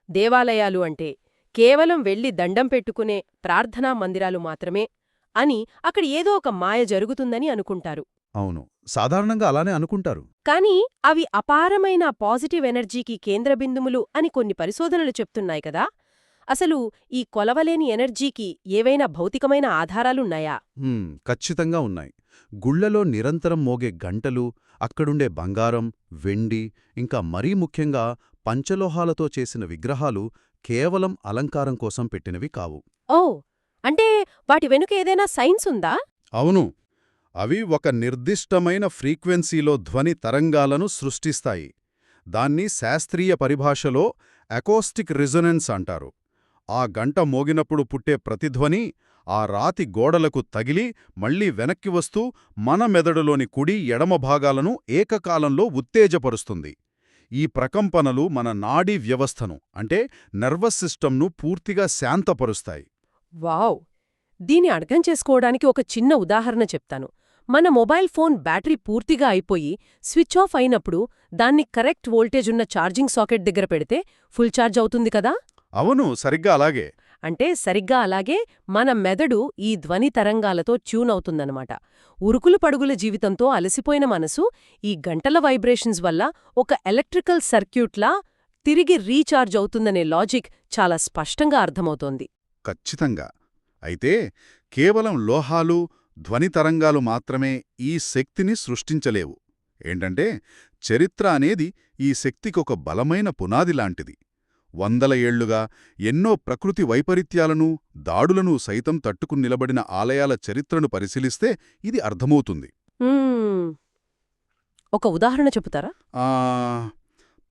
దేవాలయాలు అంటే కేవలం వెళ్లి దండం పెట్టుకునే ప్రార్థనా మందిరాలు మాత్రమే అని అక్కడ ఏదో ఒక మాయ జరుగుతుందని అనుకుంటారు. అవును, సాధారణంగా అలానే అనుకుంటారు. కానీ అవి అపారమైన పాజిటివ్ ఎనర్జీకి కేంద్రబిందుములు అని కొన్ని పరిశోధనలు చెప్తున్నాయి కదా. అసలు ఈ కొలవలేని ఎనర్జీకి ఏవైనా భౌతికమైన ఆధారాలున్నాయా? ఖచ్చితంగా ఉన్నాయి. గుళ్లలో నిరంతరం మోగే గంటలు, అక్కడుండే బంగారం, వెండి, ఇంకా మరీ ముఖ్యంగా పంచలోహాలతో చేసిన విగ్రహాలు కేవలం అలంకారం కోసం పెట్టినవి కావు. ఓ, అంటే వాటి వెనుక ఏదైనా సైన్స్ ఉందా? అవును, అవి ఒక నిర్దిష్టమైన ఫ్రీక్వెన్సీలో ధ్వని తరంగాలను సృష్టిస్తాయి. దాన్ని శాస్త్రీయ పరిభాషలో అకోస్టిక్ రిజొనెన్స్ అంటారు. ఆ గంట మోగినప్పుడు పుట్టే ప్రతిధ్వని ఆ రాతి గోడలకు తగిలి మళ్లీ వెనక్కి వస్తూ మన మెదడులోని కుడి, ఎడమ భాగాలను ఏకకాలంలో ఉత్తేజపరుస్తుంది. ఈ ప్రకంపనలు మన నాడీ వ్యవస్థను అంటే నర్వస్ సిస్టమ్ను పూర్తిగా శాంతపరుస్తాయి. వావ్! దీని అర్థం చేసుకోవడానికి ఒక చిన్న ఉదాహరణ చెప్తాను. మన మొబైల్ ఫోన్ బ్యాటరీ పూర్తిగా అయిపోయి స్విచ్ ఆఫ్ అయినప్పుడు దాన్ని కరెక్ట్ వోల్టేజున్న ఛార్జింగ్ సాకెట్ దగ్గర పెడితే ఫుల్ ఛార్జ్ అవుతుంది కదా. అవును, సరిగ్గా అలాగే. అంటే సరిగ్గా అలాగే మన మెదడు ఈ ధ్వని తరంగాలతో ట్యూన్ అవుతుందన్నమాట. ఉరుకులు పరుగుల జీవితంతో అలసిపోయిన మనసు ఈ గంటల వైబ్రేషన్స్ వల్ల ఒక ఎలక్ట్రికల్ సర్క్యూట్లా తిరిగి రీఛార్జ్ అవుతుందనే లాజిక్ చాలా స్పష్టంగా అర్థమవుతోంది. ఖచ్చితంగా. అయితే కేవలం లోహాలు, ధ్వని తరంగాలు మాత్రమే ఈ శక్తిని సృష్టించలేవు. ఏంటంటే చరిత్ర అనేది ఈ శక్తికొక బలమైన పునాదిలాంటిది. వందల ఏళ్లుగా ఎన్నో ప్రకృతి వైపరీత్యాలను, దాడులను సైతం తట్టుకుని నిలబడిన ఆలయాల చరిత్రను పరిశీలిస్తే ఇది అర్థమవుతుంది. ఒక ఉదాహరణ చెబుతారా?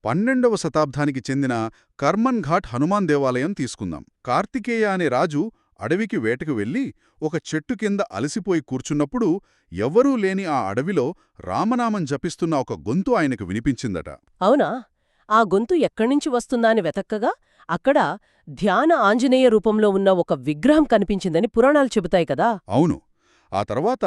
12వ శతాబ్దానికి చెందిన కర్మన్ ఘాట్ హనుమాన్ దేవాలయం తీసుకుందాం. కార్తికేయ అనే రాజు అడవికి వేటకు వెళ్లి ఒక చెట్టు కింద అలసిపోయి కూర్చున్నప్పుడు ఎవ్వరూ లేని ఆ అడవిలో రామనామం జపిస్తున్న ఒక గొంతు ఆయనకు వినిపించిందట. అవునా? ఆ గొంతు ఎక్కడ్నుంచి వస్తుందా అని వెతక్కగా అక్కడ ధ్యాన ఆంజనేయ రూపంలో ఉన్న ఒక విగ్రహం కనిపించిందని పురాణాలు చెబుతాయి కదా. అవును, ఆ తర్వాత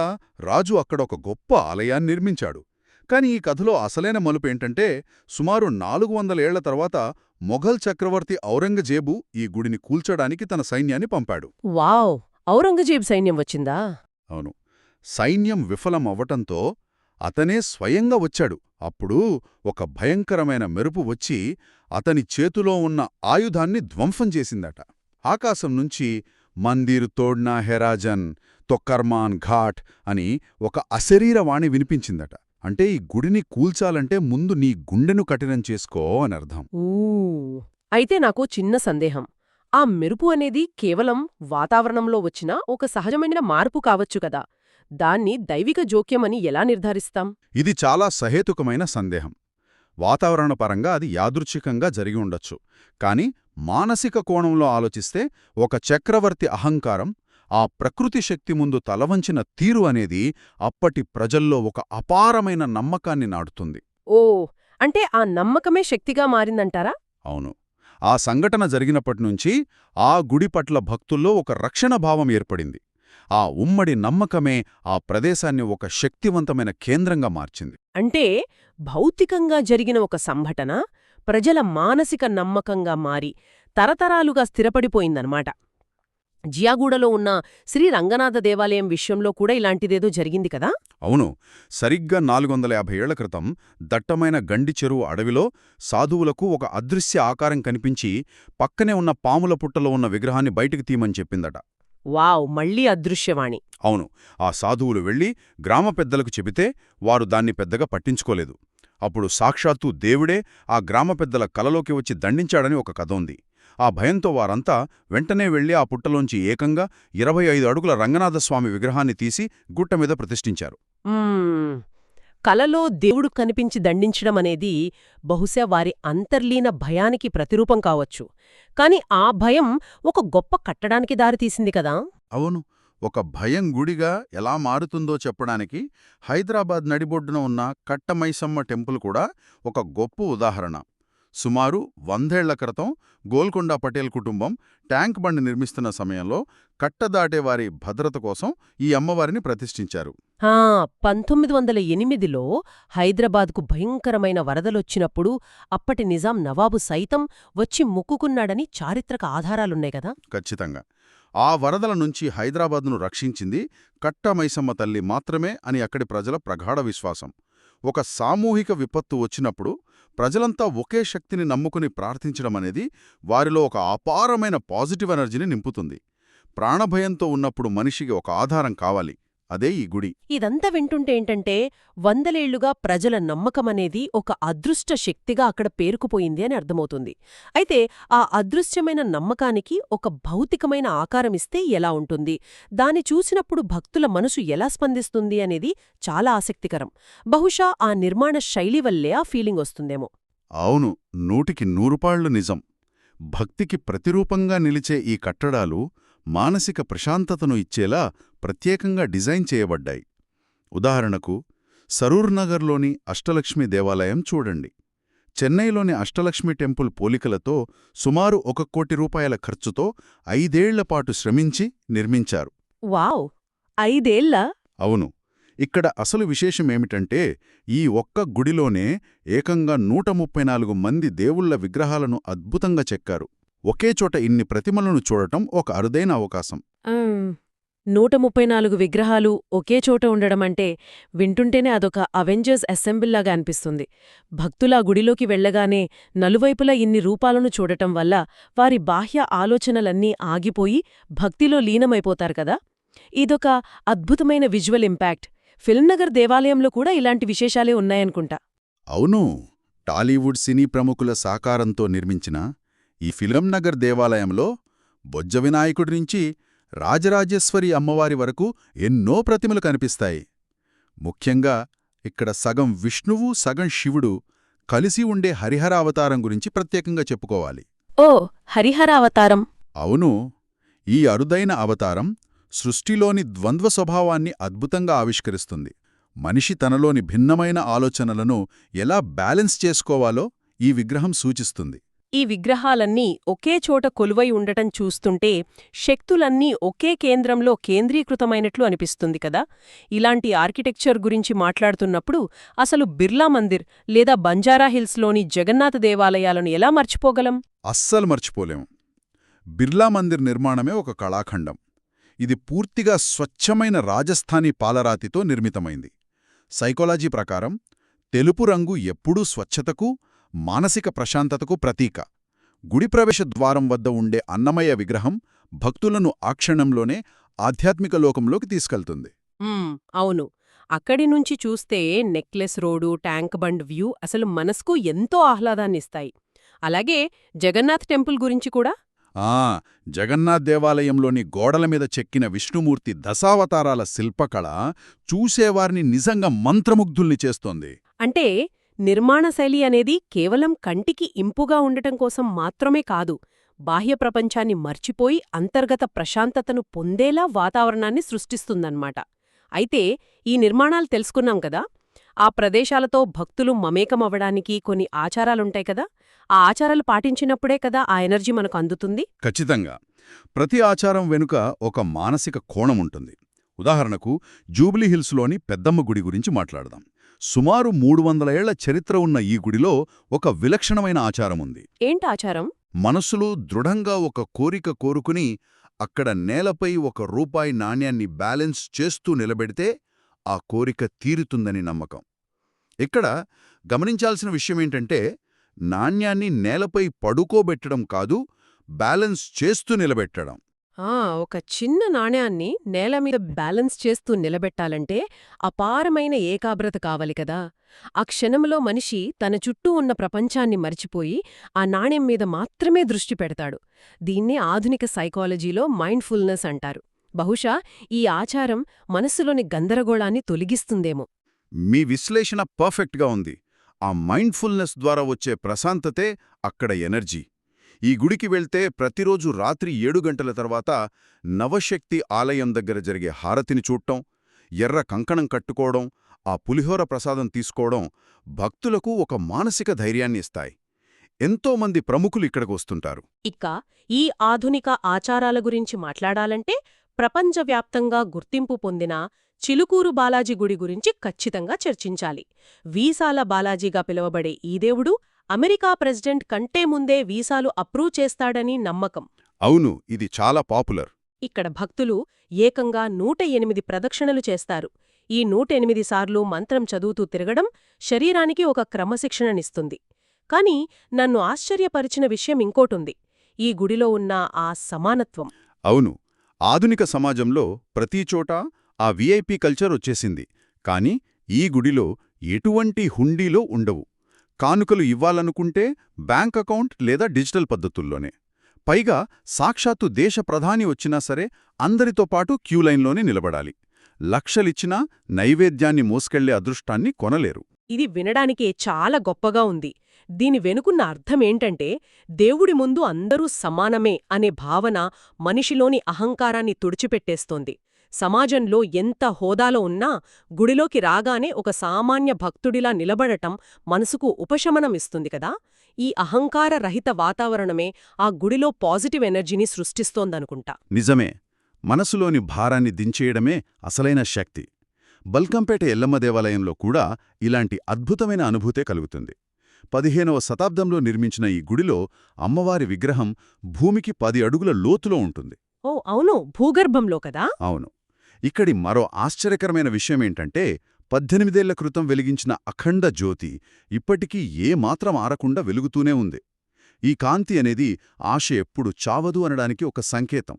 రాజు అక్కడ ఒక గొప్ప ఆలయాన్ని నిర్మించాడు. కాని ఈ కథలో అసలైన మలుపేంటంటే సుమారు 400 ఏళ్ల తర్వాత మొఘల్ చక్రవర్తి ఔరంగజేబు ఈ గుడిని కూల్చడానికి తన సైన్యాన్ని పంపాడు. వావ్! ఔరంగజేబు సైన్యం వచ్చిందా? అవును, సైన్యం విఫలమవ్వటంతో అతనే స్వయంగా వచ్చాడు. అప్పుడు ఒక భయంకరమైన మెరుపు వచ్చి అతని చేతిలో ఉన్న ఆయుధాన్ని ధ్వంసం చేసిందట. ఆకాశం నుంచి మందిర్ తోడ్నా హెరాజన్ తొక్కర్మాన్ ఘాట్ అని ఒక అశరీరవాణి వినిపించిందట. అంటే ఈ గుడిని కూల్చాలంటే ముందు నీ గుండెను కఠినం చేసుకో అనర్థం. అయితే నాకు చిన్న సందేహం. ఆ మెరుపు అనేది కేవలం వాతావరణంలో వచ్చిన ఒక సహజమైన మార్పు కావచ్చు కదా. దాన్ని దైవిక జోక్యమని ఎలా నిర్ధారిస్తాం? ఇది చాలా సహేతుకమైన సందేహం. వాతావరణపరంగా అది యాదృచ్ఛికంగా జరిగి ఉండొచ్చు. కాని మానసిక కోణంలో ఆలోచిస్తే ఒక చక్రవర్తి అహంకారం, ఆ ప్రకృతి శక్తి ముందు తలవంచిన తీరు అనేది అప్పటి ప్రజల్లో ఒక అపారమైన నమ్మకాన్ని నాటుతుంది. ఓ, అంటే ఆ నమ్మకమే శక్తిగా మారిందంటారా? అవును, ఆ సంఘటన జరిగినప్పటినుంచి ఆ గుడి పట్ల భక్తుల్లో ఒక రక్షణ భావం ఏర్పడింది. ఆ ఉమ్మడి నమ్మకమే ఆ ప్రదేశాన్ని ఒక శక్తివంతమైన కేంద్రంగా మార్చింది. అంటే భౌతికంగా జరిగిన ఒక సంఘటన ప్రజల మానసిక నమ్మకంగా మారి తరతరాలుగా స్థిరపడిపోయిందన్నమాట. జియాగూడలో ఉన్న శ్రీ రంగనాథ దేవాలయం విషయంలో కూడా ఇలాంటిదేదో జరిగింది కదా. అవును, సరిగ్గా 450 ఏళ్ల క్రితం దట్టమైన గండి చెరువు అడవిలో సాధువులకు ఒక అదృశ్య ఆకారం కనిపించి పక్కనే ఉన్న పాముల పుట్టలో ఉన్న విగ్రహాన్ని బయటికి తీయమని చెప్పిందట. వావ్! మళ్లీ అదృశ్యవాణి. అవును, ఆ సాధువులు వెళ్లి గ్రామ పెద్దలకు చెబితే వారు దాన్ని పెద్దగా పట్టించుకోలేదు. అప్పుడు సాక్షాత్తు దేవుడే ఆ గ్రామ పెద్దల కలలోకి వచ్చి దండించాడని ఒక కథ ఉంది. ఆ భయంతో వారంతా వెంటనే వెళ్లి ఆ పుట్టలోంచి ఏకంగా 25 అడుగుల రంగనాథస్వామి విగ్రహాన్ని తీసి గుట్టమీద ప్రతిష్ఠించారు. కలలో దేవుడు కనిపించి దండించడం అనేది బహుశా వారి అంతర్లీన భయానికి ప్రతిరూపం కావచ్చు. కాని ఆ భయం ఒక గొప్ప కట్టడానికి దారితీసింది కదా. అవును, ఒక భయం గుడిగా ఎలా మారుతుందో చెప్పడానికి హైదరాబాద్ నడిబొడ్డున ఉన్న కట్టమైసమ్మ టెంపుల్ కూడా ఒక గొప్ప ఉదాహరణ. సుమారు 100 ఏళ్ల క్రితం గోల్కొండ పటేల్ కుటుంబం ట్యాంక్ బండ్ నిర్మిస్తున్న సమయంలో కట్టదాటేవారి భద్రత కోసం ఈ అమ్మవారిని ప్రతిష్ఠించారు. 1908లో హైదరాబాద్కు భయంకరమైన వరదలొచ్చినప్పుడు అప్పటి నిజాం నవాబు సైతం వచ్చి మొక్కుకున్నాడని చారిత్రక ఆధారాలున్నాయి కదా. ఖచ్చితంగా. ఆ వరదల నుంచి హైదరాబాద్ను రక్షించింది కట్టమైసమ్మ తల్లి మాత్రమే అని అక్కడి ప్రజల ప్రగాఢ విశ్వాసం. ఒక సామూహిక విపత్తు వచ్చినప్పుడు ప్రజలంతా ఒకే శక్తిని నమ్ముకుని ప్రార్థించడమనేది వారిలో ఒక అపారమైన పాజిటివ్ ఎనర్జీని నింపుతుంది. ప్రాణభయంతో ఉన్నప్పుడు మనిషికి ఒక ఆధారం కావాలి. అదే ఈ గుడి. ఇదంతా వింటుంటే ఏంటంటే వందలేళ్లుగా ప్రజల నమ్మకమనేది ఒక అదృష్ట శక్తిగా అక్కడ పేరుకుపోయింది అని అర్థమవుతుంది. అయితే ఆ అదృశ్యమైన నమ్మకానికి ఒక భౌతికమైన ఆకారమిస్తే ఎలా ఉంటుంది, దాన్ని చూసినప్పుడు భక్తుల మనసు ఎలా స్పందిస్తుంది అనేది చాలా ఆసక్తికరం. బహుశా ఆ నిర్మాణ శైలి వల్లే ఆ ఫీలింగ్ వస్తుందేమో. అవును, 100కి 100 నిజం. భక్తికి ప్రతిరూపంగా నిలిచే ఈ కట్టడాలు మానసిక ప్రశాంతతను ఇచ్చేలా ప్రత్యేకంగా డిజైన్ చేయబడ్డాయి. ఉదాహరణకు సరూర్ నగర్లోని అష్టలక్ష్మి దేవాలయం చూడండి. చెన్నైలోని అష్టలక్ష్మి టెంపుల్ పోలికలతో సుమారు 1 కోటి రూపాయల ఖర్చుతో 5 ఏళ్లపాటు శ్రమించి నిర్మించారు. వావ్, 5 ఏళ్లా? అవును. ఇక్కడ అసలు విశేషమేమిటంటే ఈ ఒక్క గుడిలోనే ఏకంగా 134 మంది దేవుళ్ల విగ్రహాలను అద్భుతంగా చెక్కారు. ఒకే చోట ఇన్ని ప్రతిమలను చూడటం ఒక అరుదైన అవకాశం. 134 విగ్రహాలు ఒకే చోట ఉండడమంటే వింటుంటేనే అదొక అవెంజర్స్ అసెంబుల్లాగా అనిపిస్తుంది. భక్తులా గుడిలోకి వెళ్లగానే నలువైపులా ఇన్ని రూపాలను చూడటం వల్ల వారి బాహ్య ఆలోచనలన్నీ ఆగిపోయి భక్తిలో లీనమైపోతారు కదా. ఇదొక అద్భుతమైన విజువల్ ఇంపాక్ట్. ఫిల్మ్నగర్ దేవాలయంలో కూడా ఇలాంటి విశేషాలే ఉన్నాయనుకుంటా. అవును, టాలీవుడ్ సినీ ప్రముఖుల సహకారంతో నిర్మించిన ఈ ఫిల్మ్నగర్ దేవాలయంలో బొజ్జ వినాయకుడి నుంచి రాజరాజేశ్వరి అమ్మవారి వరకు ఎన్నో ప్రతిమలు కనిపిస్తాయి. ముఖ్యంగా ఇక్కడ సగం విష్ణువు సగం శివుడు కలిసి ఉండే హరిహర అవతారం గురించి ప్రత్యేకంగా చెప్పుకోవాలి. ఓ, హరిహర అవతారం. అవును, ఈ అరుదైన అవతారం సృష్టిలోని ద్వంద్వ స్వభావాన్ని అద్భుతంగా ఆవిష్కరిస్తుంది. మనిషి తనలోని భిన్నమైన ఆలోచనలను ఎలా బ్యాలెన్స్ చేసుకోవాలో ఈ విగ్రహం సూచిస్తుంది. ఈ విగ్రహాలన్నీ ఒకే చోట కొలువై ఉండటం చూస్తుంటే శక్తులన్నీ ఒకే కేంద్రంలో కేంద్రీకృతమైనట్లు అనిపిస్తుంది కదా. ఇలాంటి ఆర్కిటెక్చర్ గురించి మాట్లాడుతున్నప్పుడు అసలు బిర్లా మందిర్ లేదా బంజారాహిల్స్లోని జగన్నాథ దేవాలయాలను ఎలా మర్చిపోగలం? అస్సలు మర్చిపోలేం. బిర్లా మందిర్ నిర్మాణమే ఒక కళాఖండం. ఇది పూర్తిగా స్వచ్ఛమైన రాజస్థానీ పాలరాతితో నిర్మితమైంది. సైకాలజీ ప్రకారం తెలుపు రంగు ఎప్పుడూ స్వచ్ఛతకు, మానసిక ప్రశాంతతకు ప్రతీక. గుడి ప్రవేశ ద్వారం వద్ద ఉండే అన్నమయ్య విగ్రహం భక్తులను ఆ క్షణంలోనే ఆధ్యాత్మిక లోకంలోకి తీసుకెళ్తుంది. అవును, అక్కడి నుంచి చూస్తే necklace road, tank bund view అసలు మనస్కు ఎంతో ఆహ్లాదాన్నిస్తాయి. అలాగే జగన్నాథ్ టెంపుల్ గురించి కూడా. జగన్నాథ్ దేవాలయంలోని గోడల మీద చెక్కిన విష్ణుమూర్తి దశావతారాల శిల్పకళ చూసేవారిని నిజంగా మంత్రముగ్ధుల్ని చేస్తోంది. అంటే నిర్మాణశైలి అనేది కేవలం కంటికి ఇంపుగా ఉండటం కోసం మాత్రమే కాదు, బాహ్య ప్రపంచాన్ని మర్చిపోయి అంతర్గత ప్రశాంతతను పొందేలా వాతావరణాన్ని సృష్టిస్తుందన్నమాట. అయితే ఈ నిర్మాణాలు తెలుసుకున్నాం కదా, ఆ ప్రదేశాలతో భక్తులు మమేకమవ్వడానికి కొన్ని ఆచారాలుంటాయి కదా. ఆ ఆచారాలు పాటించినప్పుడే కదా ఆ ఎనర్జీ మనకు అందుతుంది. ఖచ్చితంగా. ప్రతి ఆచారం వెనుక ఒక మానసిక కోణముంటుంది. ఉదాహరణకు జూబ్లీహిల్స్లోని పెద్దమ్మ గుడి గురించి మాట్లాడదాం. సుమారు 300 ఏళ్ల చరిత్ర ఉన్న ఈ గుడిలో ఒక విలక్షణమైన ఆచారముంది. ఏంటాచారం? మనసులో దృఢంగా ఒక కోరిక కోరుకుని అక్కడ నేలపై ₹1 నాణ్యాన్ని బ్యాలెన్స్ చేస్తూ నిలబెడితే ఆ కోరిక తీరుతుందని నమ్మకం. ఇక్కడ గమనించాల్సిన విషయమేంటంటే నాణ్యాన్ని నేలపై పడుకోబెట్టడం కాదు, బ్యాలెన్స్ చేస్తూ నిలబెట్టడం. ఒక చిన్న నాణ్యాన్ని నేల మీద బ్యాలెన్స్ చేస్తూ నిలబెట్టాలంటే అపారమైన ఏకాగ్రత కావాలి కదా. ఆ క్షణంలో మనిషి తన చుట్టూ ఉన్న ప్రపంచాన్ని మర్చిపోయి ఆ నాణ్యం మీద మాత్రమే దృష్టి పెడతాడు. దీన్నే ఆధునిక సైకాలజీలో మైండ్ఫుల్నెస్ అంటారు. బహుశా ఈ ఆచారం మనస్సులోని గందరగోళాన్ని తొలగిస్తుందేమో. మీ విశ్లేషణ పర్ఫెక్ట్గా ఉంది. ఆ మైండ్ఫుల్నెస్ ద్వారా వచ్చే ప్రశాంతతే అక్కడ ఎనర్జీ. ఈ గుడికి వెళ్తే ప్రతిరోజు రాత్రి 7 గంటల తర్వాత నవశక్తి ఆలయం దగ్గర జరిగే హారతిని చూడటం, ఎర్ర కంకణం కట్టుకోవడం, ఆ పులిహోర ప్రసాదం తీసుకోవడం భక్తులకు ఒక మానసిక ధైర్యాన్ని ఇస్తాయి. ఎంతోమంది ప్రముఖులు ఇక్కడికి వస్తుంటారు. ఇక ఈ ఆధునిక ఆచారాల గురించి మాట్లాడాలంటే ప్రపంచవ్యాప్తంగా గుర్తింపు పొందిన చిలుకూరు బాలాజీ గుడి గురించి ఖచ్చితంగా చర్చించాలి. వీసాల బాలాజీగా పిలువబడే ఈ దేవుడు అమెరికా ప్రెసిడెంట్ కంటే ముందే వీసాలు అప్రూవ్ చేస్తాడని నమ్మకం. అవును, ఇది చాలా పాపులర్. ఇక్కడ భక్తులు ఏకంగా 108 ప్రదక్షిణలు చేస్తారు. ఈ 108 సార్లు మంత్రం చదువుతూ తిరగడం శరీరానికి ఒక క్రమశిక్షణనిస్తుంది. కాని నన్ను ఆశ్చర్యపరిచిన విషయం ఇంకోటుంది. ఈ గుడిలో ఉన్న ఆ సమానత్వం. అవును, ఆధునిక సమాజంలో ప్రతిచోటా ఆ విఐపి కల్చర్ వచ్చేసింది. కాని ఈ గుడిలో ఎటువంటి హుండీలో ఉండవు. కానుకలు ఇవ్వాలనుకుంటే బ్యాంక్ అకౌంట్ లేదా డిజిటల్ పద్ధతుల్లోనే. పైగా సాక్షాత్తు దేశ ప్రధాని వచ్చినా సరే అందరితో పాటు క్యూలైన్లోనే నిలబడాలి. లక్షలిచ్చినా నైవేద్యాన్ని మోసుకెళ్లే అదృష్టాన్ని కొనలేరు. ఇది వినడానికే చాలా గొప్పగా ఉంది. దీని వెనుకున్న అర్థమేంటంటే దేవుడి ముందు అందరూ సమానమే అనే భావన మనిషిలోని అహంకారాన్ని తుడిచిపెట్టేస్తోంది. సమాజంలో ఎంత హోదాలో ఉన్నా గుడిలోకి రాగానే ఒక సామాన్య భక్తుడిలా నిలబడటం మనసుకు ఉపశమనమిస్తుంది కదా. ఈ అహంకార రహిత వాతావరణమే ఆ గుడిలో పాజిటివ్ ఎనర్జీని సృష్టిస్తోందనుకుంటా. నిజమే, మనసులోని భారాన్ని దించేయడమే అసలైన శక్తి. బల్కంపేట ఎల్లమ్మ దేవాలయంలో కూడా ఇలాంటి అద్భుతమైన అనుభూతే కలుగుతుంది. 15వ శతాబ్దంలో నిర్మించిన ఈ గుడిలో అమ్మవారి విగ్రహం భూమికి 10 అడుగుల లోతులో ఉంటుంది. ఓ అవును, భూగర్భంలో కదా. అవును. ఇక్కడి మరో ఆశ్చర్యకరమైన విషయమేంటంటే 18 ఏళ్ల క్రితం వెలిగించిన అఖండ జ్యోతి ఇప్పటికీ ఏమాత్రం ఆరకుండా వెలుగుతూనే ఉంది. ఈ కాంతి అనేది ఆశ ఎప్పుడు చావదు అనడానికి ఒక సంకేతం.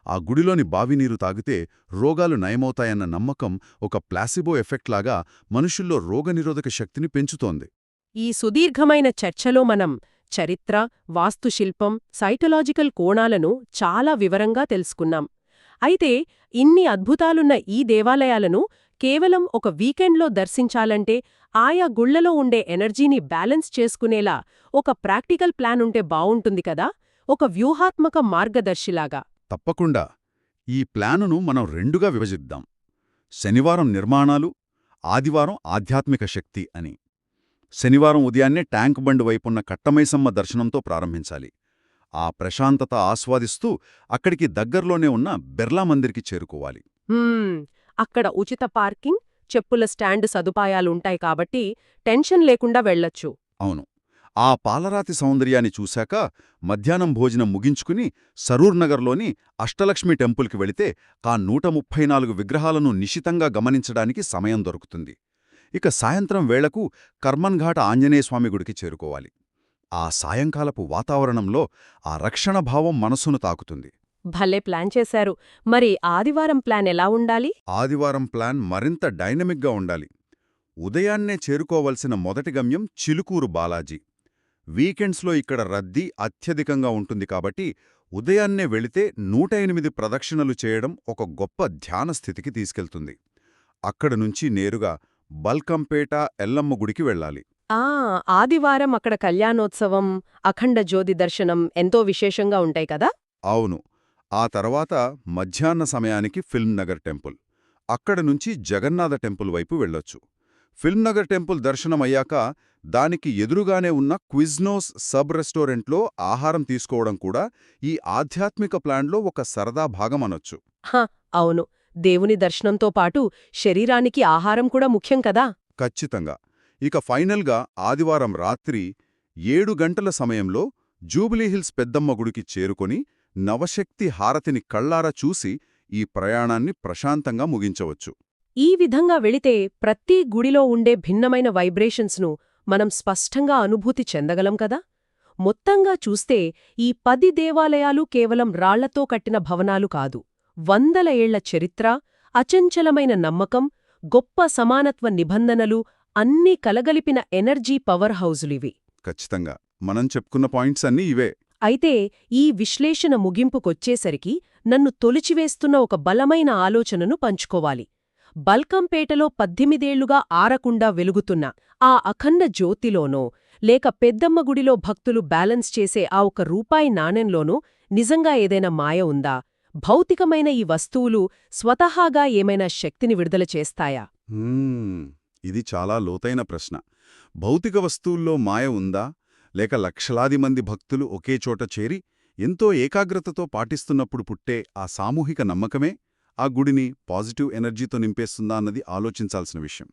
ఆ గుడిలోని బావినీరు తాగితే రోగాలు నయమవుతాయన్న నమ్మకం ఒక ప్లాసిబో ఎఫెక్ట్ లాగా మనుషుల్లో రోగనిరోధక శక్తిని పెంచుతోంది. ఈ సుదీర్ఘమైన చర్చలో మనం చరిత్ర, వాస్తుశిల్పం, సైటలాజికల్ కోణాలను చాలా వివరంగా తెలుసుకున్నాం. అయితే ఇన్ని అద్భుతాలున్న ఈ దేవాలయాలను కేవలం ఒక వీకెండ్లో దర్శించాలంటే ఆయా గుళ్లలో ఉండే ఎనర్జీని బ్యాలెన్స్ చేసుకునేలా ఒక ప్రాక్టికల్ ప్లాన్ ఉంటే బావుంటుంది కదా, ఒక వ్యూహాత్మక మార్గదర్శిలాగా. తప్పకుండా. ఈ ప్లానును మనం 2గా విభజిద్దాం. శనివారం నిర్మాణాలు, ఆదివారం ఆధ్యాత్మిక శక్తి అని. శనివారం ఉదయాన్నే ట్యాంక్ బండ్ వైపున్న కట్టమైసమ్మ దర్శనంతో ప్రారంభించాలి. ఆ ప్రశాంతత ఆస్వాదిస్తూ అక్కడికి దగ్గర్లోనే ఉన్న బిర్లా మందిర్కి చేరుకోవాలి. అక్కడ ఉచిత పార్కింగ్, చెప్పుల స్టాండ్ సదుపాయాలుంటాయి కాబట్టి టెన్షన్ లేకుండా వెళ్ళొచ్చు. అవును. ఆ పాలరాతి సౌందర్యాన్ని చూశాక మధ్యాహ్నం భోజనం ముగించుకుని సరూర్ నగర్లోని అష్టలక్ష్మి టెంపుల్కి వెళితే ఆ 134 విగ్రహాలను నిశితంగా గమనించడానికి సమయం దొరుకుతుంది. ఇక సాయంత్రం వేళకు కర్మన్ఘాట ఆంజనేయస్వామి గుడికి చేరుకోవాలి. ఆ సాయంకాలపు వాతావరణంలో ఆ రక్షణభావం మనసును తాకుతుంది. భలే ప్లాన్ చేశారు. మరి ఆదివారం ప్లాన్ ఎలా ఉండాలి? ఆదివారం ప్లాన్ మరింత డైనమిక్గా ఉండాలి. ఉదయాన్నే చేరుకోవలసిన మొదటి గమ్యం చిలుకూరు బాలాజీ. వీకెండ్స్లో ఇక్కడ రద్దీ అత్యధికంగా ఉంటుంది కాబట్టి ఉదయాన్నే వెళితే 108 ప్రదక్షిణలు చేయడం ఒక గొప్ప ధ్యాన స్థితికి తీసుకెళ్తుంది. అక్కడ నుంచి నేరుగా బల్కంపేట ఎల్లమ్మ గుడికి వెళ్ళాలి. ఆదివారం అక్కడ కళ్యాణోత్సవం, అఖండ జ్యోతి దర్శనం ఎంతో విశేషంగా ఉంటాయి కదా. అవును. ఆ తర్వాత మధ్యాహ్న సమయానికి ఫిల్మ్నగర్ టెంపుల్. అక్కడ నుంచి జగన్నాథ టెంపుల్ వైపు వెళ్ళొచ్చు. ఫిల్మ్నగర్ టెంపుల్ దర్శనమయ్యాక దానికి ఎదురుగానే ఉన్న క్విజ్నోస్ సబ్ రెస్టారెంట్లో ఆహారం తీసుకోవడం కూడా ఈ ఆధ్యాత్మిక ప్లాన్లో ఒక సరదా భాగమనొచ్చు. అవును, దేవుని దర్శనంతో పాటు శరీరానికి ఆహారం కూడా ముఖ్యం కదా. ఖచ్చితంగా. ఇక ఫైనల్గా ఆదివారం రాత్రి 7 గంటల సమయంలో జూబిలీహిల్స్ పెద్దమ్మ గుడికి చేరుకొని నవశక్తి హారతిని కళ్లారా చూసి ఈ ప్రయాణాన్ని ప్రశాంతంగా ముగించవచ్చు. ఈ విధంగా వెళితే ప్రతి గుడిలో ఉండే భిన్నమైన వైబ్రేషన్స్ను మనం స్పష్టంగా అనుభూతి చెందగలం కదా. మొత్తంగా చూస్తే ఈ 10 దేవాలయాలు కేవలం రాళ్లతో కట్టిన భవనాలు కాదు. 100 ఏళ్ల చరిత్ర, అచంచలమైన నమ్మకం, గొప్ప సమానత్వ నిబంధనలు అన్నీ కలగలిపిన ఎనర్జీ పవర్ హౌజులివి. ఖచ్చితంగా. మనం చెప్పుకున్న పాయింట్స్ అన్నీ ఇవే. అయితే ఈ విశ్లేషణ ముగింపుకొచ్చేసరికి నన్ను తొలిచివేస్తున్న ఒక బలమైన ఆలోచనను పంచుకోవాలి. బల్కంపేటలో 18 ఏళ్లుగా ఆరకుండా వెలుగుతున్న ఆ అఖండ జ్యోతిలోనో లేక పెద్దమ్మ గుడిలో భక్తులు బ్యాలెన్స్ చేసే ఆ ఒక రూపాయి నాణెంలోనో నిజంగా ఏదైనా మాయ ఉందా? భౌతికమైన ఈ వస్తువులు స్వతహాగా ఏమైనా శక్తిని విడుదల చేస్తాయా? ఇది చాలా లోతైన ప్రశ్న. భౌతిక వస్తువుల్లో మాయ ఉందా, లేక లక్షలాది మంది భక్తులు ఒకే చోట చేరి ఎంతో ఏకాగ్రతతో పాటిస్తున్నప్పుడు పుట్టే ఆ సామూహిక నమ్మకమే ఆ గుడిని పాజిటివ్ ఎనర్జీతో నింపేస్తుందా అన్నది ఆలోచించాల్సిన విషయం.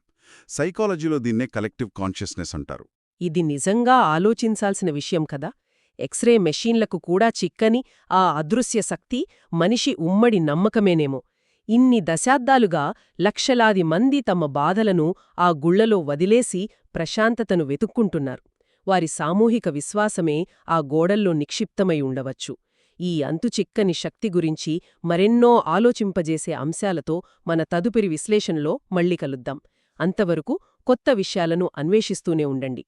సైకాలజీలో దీన్నే కలెక్టివ్ కాన్షియస్నెస్ అంటారు. ఇది నిజంగా ఆలోచించాల్సిన విషయం కదా. ఎక్స్రే మెషీన్లకు కూడా చిక్కని ఆ అదృశ్య శక్తి మనిషి ఉమ్మడి నమ్మకమేనేమో. ఇన్ని దశాబ్దాలుగా లక్షలాది మంది తమ బాధలను ఆ గుళ్లలో వదిలేసి ప్రశాంతతను వెతుక్కుంటున్నారు. వారి సామూహిక విశ్వాసమే ఆ గోడల్లో నిక్షిప్తమై ఉండవచ్చు. ఈ అంతుచిక్కని శక్తి గురించి మరెన్నో ఆలోచింపజేసే అంశాలతో మన తదుపరి విశ్లేషణలో మళ్ళీ కలుద్దాం. అంతవరకు కొత్త విషయాలను అన్వేషిస్తూనే ఉండండి.